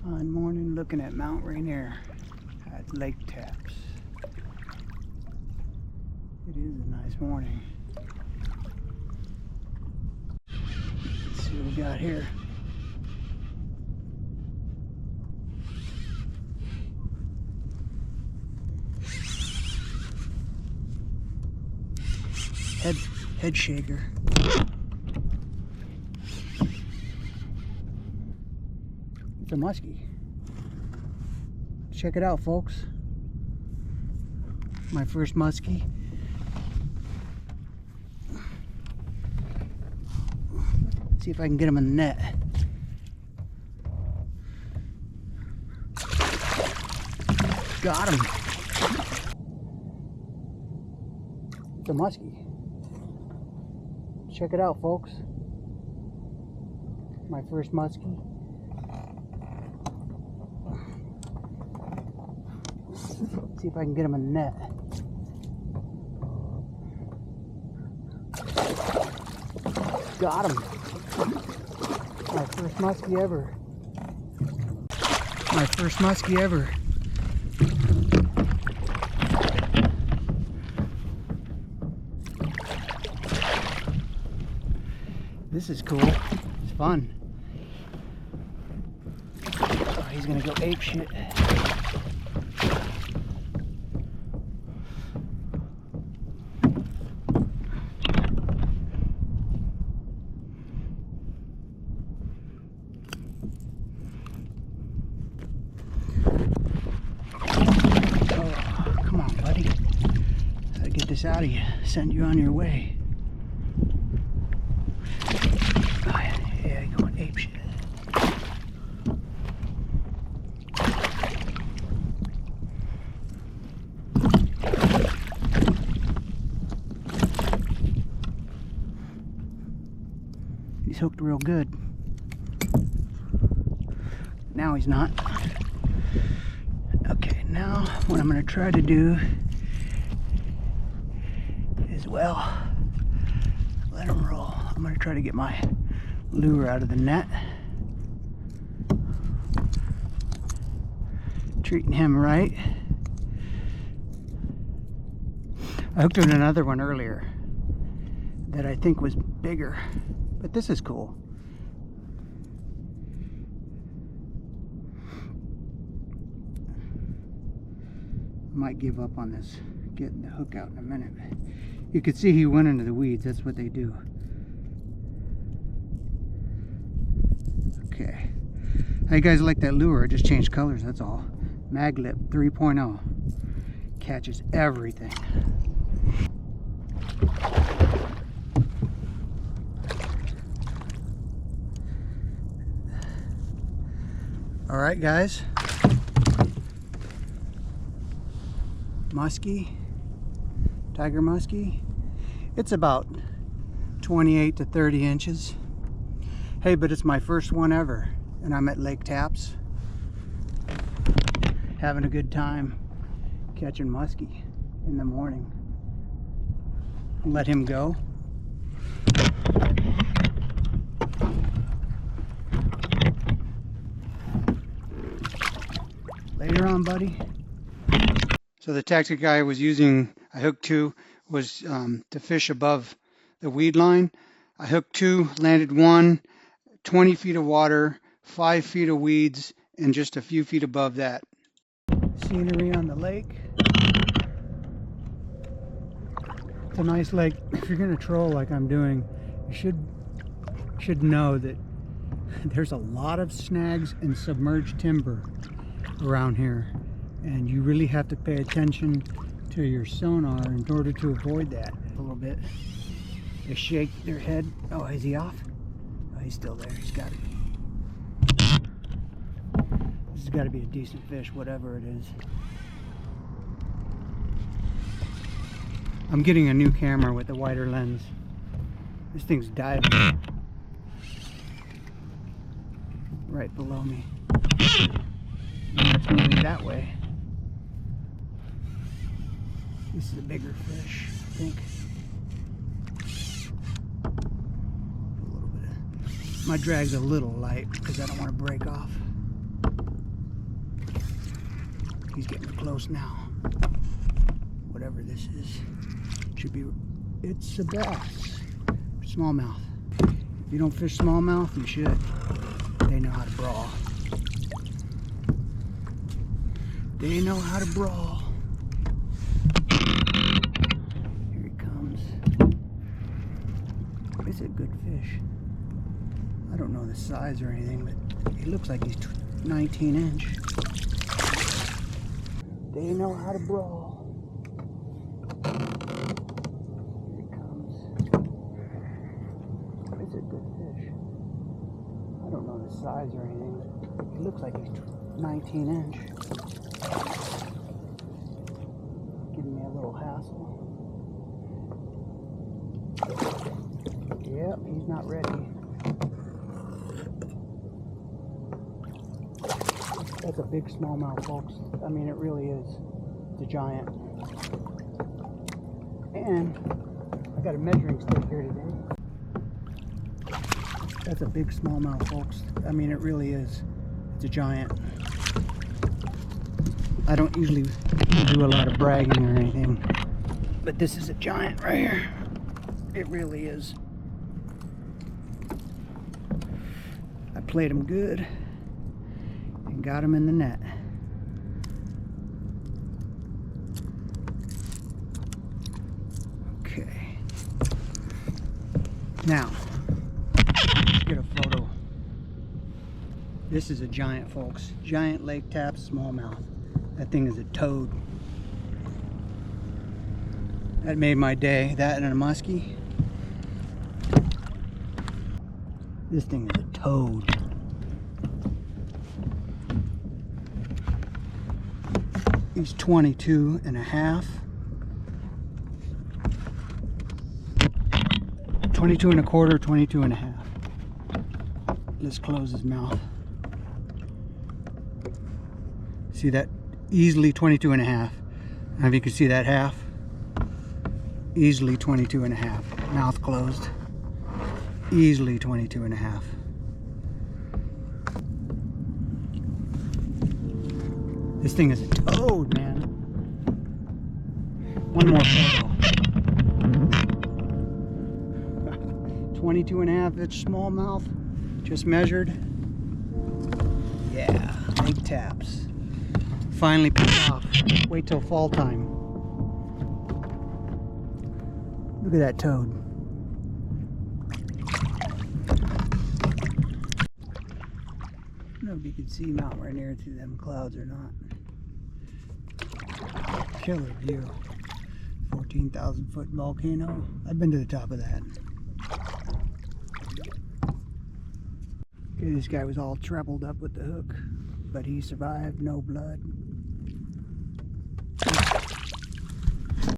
Fine morning looking at Mount Rainier at Lake Taps. It is a nice morning. Let's see what we got here. Head shaker. It's a muskie. Check it out, folks. My first muskie. See if I can get him in the net. Got him. It's a muskie. Check it out, folks. My first muskie. See if I can get him in the net. Got him. My first muskie ever. My first muskie ever. This is cool. It's fun. Oh, he's gonna go ape shit. This out of you, send you on your way. Oh, yeah, you're going ape shit. He's hooked real good. Now he's not. Okay, now what I'm going to try to do well, let him roll. I'm going to try to get my lure out of the net. Treating him right. I hooked on another one earlier that I think was bigger, but this is cool. I might give up on this, getting the hook out in a minute. You could see he went into the weeds. That's what they do. Okay. How you guys like that lure? It just changed colors, that's all. Mag Lip 3.0. Catches everything. Alright guys. Muskie. Tiger muskie. It's about 28 to 30 inches. Hey, but it's my first one ever, and I'm at Lake Taps having a good time catching muskie in the morning. Let him go. Later on, buddy. So the tactic I was using, I hooked two, was to fish above the weed line. I hooked two, landed one, 20 feet of water, 5 feet of weeds, and just a few feet above that. Scenery on the lake. It's a nice lake. If you're gonna troll like I'm doing, you should know that there's a lot of snags and submerged timber around here. And you really have to pay attention to your sonar in order to avoid that a little bit. They shake their head. Oh, is he off? Oh, he's still there. He's got it. This has got to be a decent fish, whatever it is. I'm getting a new camera with a wider lens. This thing's diving right below me. And it's moving that way. This is a bigger fish, I think. A little bit. My drag's a little light because I don't want to break off. He's getting close now. Whatever this is. Should be, it's a bass. Smallmouth. If you don't fish smallmouth, you should. They know how to brawl. They know how to brawl. Here he comes. It's a good fish. I don't know the size or anything, but he looks like he's 19 inch. They know how to brawl. Here he comes. It's a good fish. I don't know the size or anything, but he looks like he's 19 inch. Giving me a little hassle. Yep, he's not ready. That's a big smallmouth, folks. I mean, it really is. It's a giant. And I got a measuring stick here today. That's a big smallmouth, folks. I mean, it really is. It's a giant. I don't usually do a lot of bragging or anything, but this is a giant right here. It really is. I played him good and got him in the net. Okay. Now, let's get a photo. This is a giant, folks. Giant lake tap smallmouth. That thing is a toad. That made my day. That and a muskie. This thing is a toad. He's 22 and a half. 22 and a quarter, 22 and a half. Let's close his mouth. See that? Easily 22 and a half. Now if you can see that half, easily 22 and a half. Mouth closed. Easily 22 and a half. This thing is a toad, man. One more photo. 22 and a half inch smallmouth. Just measured. Yeah, big taps. Finally picked off. Wait till fall time. Look at that toad. I don't know if you can see Mount Rainier through them clouds or not. Killer view. 14,000 foot volcano. I've been to the top of that. Okay, this guy was all trebled up with the hook, but he survived, no blood.